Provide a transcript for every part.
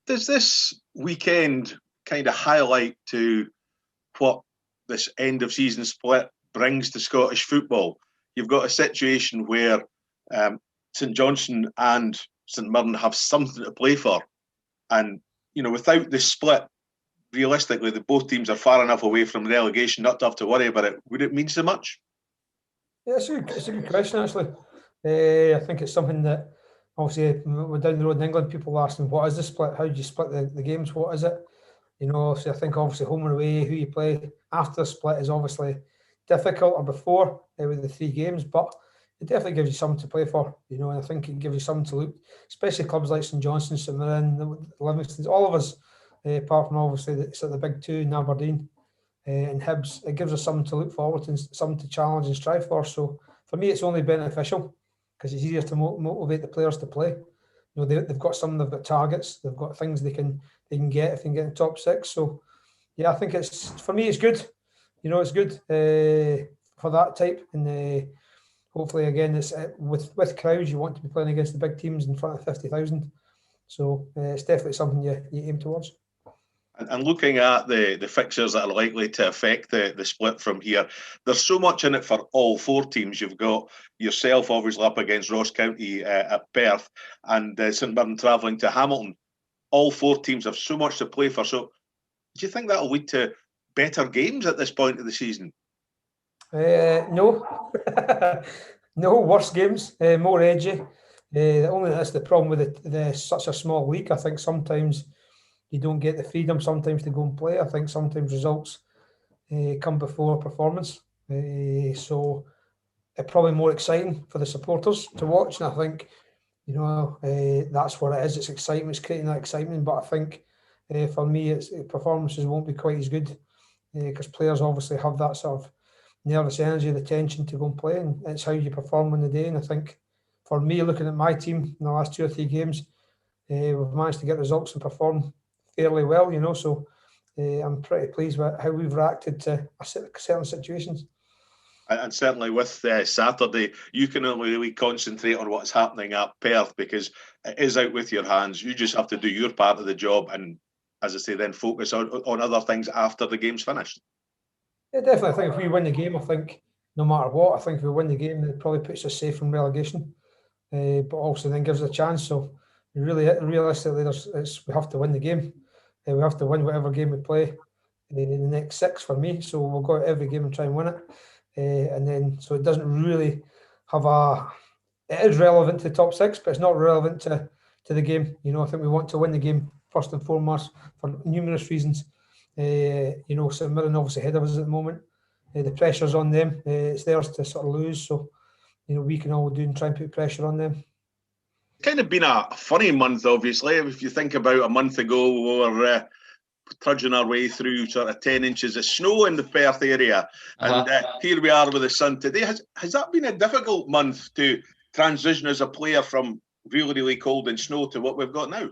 Does this weekend kind of highlight to what this end of season split brings to Scottish football? You've got a situation where St Johnstone and St Mirren have something to play for, and without this split, realistically, both teams are far enough away from relegation not to have to worry about it. Would it mean so much? Yeah, it's a good question, actually. I think it's something that, obviously, we're down the road in England, people are asking, what is the split? How do you split the games? What is it? So I think, obviously, home and away, who you play after the split is obviously difficult, or before, with the 3 games, but it definitely gives you something to play for, and I think it gives you something to look, especially clubs like St Johnstone, St Mirren, Livingston, all of us, apart from, obviously, the big 2 in Aberdeen, and Hibs. It gives us something to look forward to and something to challenge and strive for. So for me, it's only beneficial because it's easier to motivate the players to play. They've got they've got targets, they've got things they can get if they can get in the top 6. So yeah, I think for me it's good. It's good for that type, and hopefully again it's with crowds. You want to be playing against the big teams in front of 50,000. So it's definitely something you aim towards. And looking at the fixtures that are likely to affect the split from here, there's so much in it for all 4 teams. You've got yourself obviously up against Ross County at Perth, and St Mirren travelling to Hamilton. All 4 teams have so much to play for. So do you think that'll lead to better games at this point of the season? No. No, worse games, more edgy. That's the problem with such a small league. I think sometimes you don't get the freedom sometimes to go and play. I think sometimes results come before performance. So it's probably more exciting for the supporters to watch. And I think, that's what it is. It's excitement. It's creating that excitement. But I think for me, performances won't be quite as good because players obviously have that sort of nervous energy, the tension to go and play. And it's how you perform on the day. And I think for me, looking at my team in the last 2 or 3 games, we've managed to get results and perform fairly well, so I'm pretty pleased with how we've reacted to certain situations. And certainly with Saturday, you can only really concentrate on what's happening at Perth because it is out with your hands. You just have to do your part of the job and, as I say, then focus on other things after the game's finished. Yeah, definitely. I think if we win the game, I think no matter what, I think if we win the game, it probably puts us safe from relegation, but also then gives us a chance. So realistically, we have to win the game. We have to win whatever game we play in the next 6 for me. So we'll go out every game and try and win it. And then, so it doesn't really have it is relevant to the top 6, but it's not relevant to the game. I think we want to win the game first and foremost for numerous reasons. St Mirren obviously ahead of us at the moment. The pressure's on them. It's theirs to sort of lose. So, we can all do and try and put pressure on them. Kind of been a funny month, obviously. If you think about a month ago, we were trudging our way through sort of 10 inches of snow in the Perth area. And here we are with the sun today. Has that been a difficult month to transition as a player from really, really cold and snow to what we've got now?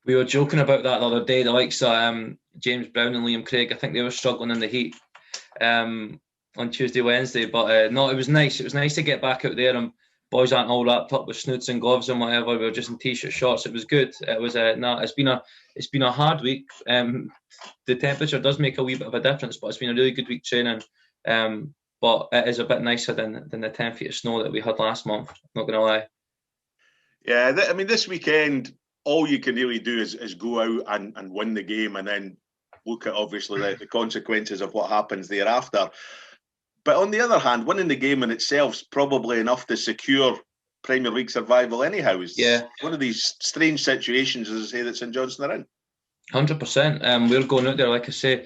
We were joking about that the other day. The likes of James Brown and Liam Craig, I think they were struggling in the heat on Tuesday, Wednesday. But no, it was nice. It was nice to get back out there and boys aren't all wrapped up with snoods and gloves and whatever. We were just in t-shirt shorts. It was good. It was it's been a hard week. The temperature does make a wee bit of a difference, but it's been a really good week training. But it is a bit nicer than the 10 feet of snow that we had last month. Not going to lie. Yeah, this weekend, all you can really do is go out and win the game, and then look at obviously the consequences of what happens thereafter. But on the other hand, winning the game in itself is probably enough to secure Premier League survival anyhow. It's one of these strange situations, as I say, that St Johnstone are in. 100%. We're going out there, like I say,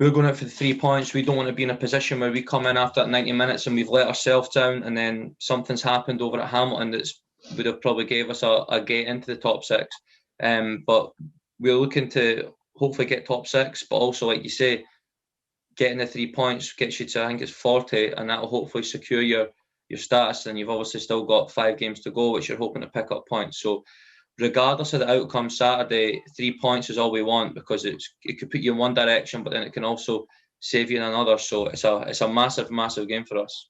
we're going out for the 3 points. We don't want to be in a position where we come in after 90 minutes and we've let ourselves down and then something's happened over at Hamilton that would have probably gave us a gate into the top 6. But we're looking to hopefully get top 6, but also, like you say, getting the 3 points gets you to, I think it's 40, and that will hopefully secure your status. And you've obviously still got 5 games to go, which you're hoping to pick up points. So regardless of the outcome Saturday, 3 points is all we want, because it could put you in one direction, but then it can also save you in another. So it's a massive, massive game for us.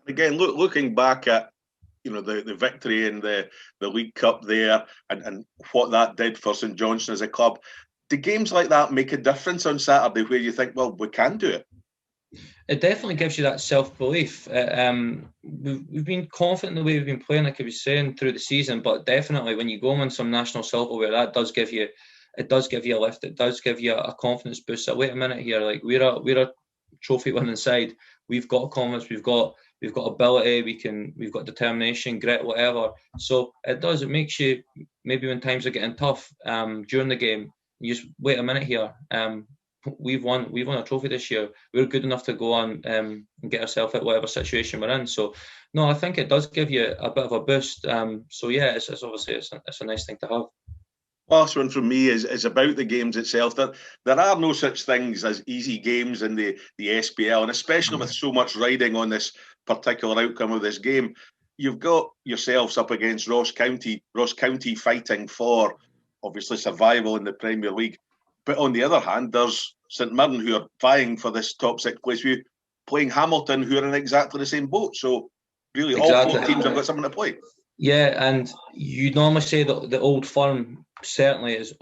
Again, looking back at the victory in the League Cup there, and what that did for St Johnstone as a club. Do games like that make a difference on Saturday, where you think, well, we can do it? It definitely gives you that self-belief. We've been confident in the way we've been playing, like I was saying, through the season, but definitely when you go on some national silverware, that does give you a lift. It does give you a confidence boost. So wait a minute here, like we're a trophy-winning side. We've got confidence. We've got ability. We've got determination, grit, whatever. So it makes you, maybe when times are getting tough during the game, you just wait a minute here. We've won a trophy this year. We're good enough to go on and get ourselves out whatever situation we're in. So no, I think it does give you a bit of a boost. So yeah, it's obviously it's a nice thing to have. Last one from me is about the games itself. There are no such things as easy games in the SPL, and especially with so much riding on this particular outcome of this game. You've got yourselves up against Ross County fighting for obviously survival in the Premier League. But on the other hand, there's St Mirren, who are vying for this top 6 place, view, playing Hamilton, who are in exactly the same boat. So really, all 4 teams have got something to play. Yeah, and you normally say that the Old Firm certainly is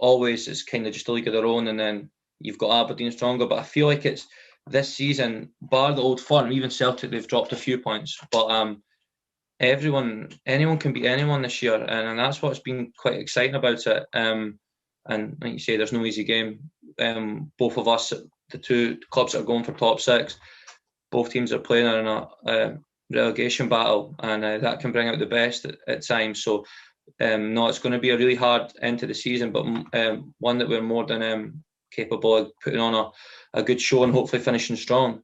kind of just a league of their own, and then you've got Aberdeen stronger. But I feel like it's this season, bar the Old Firm, even Celtic, they've dropped a few points. But anyone can beat anyone this year, and that's what's been quite exciting about it. And like you say, there's no easy game. Both of us, the 2 clubs that are going for top 6, both teams are playing in a relegation battle, and that can bring out the best at times. So no, it's going to be a really hard end to the season, but one that we're more than capable of putting on a good show and hopefully finishing strong.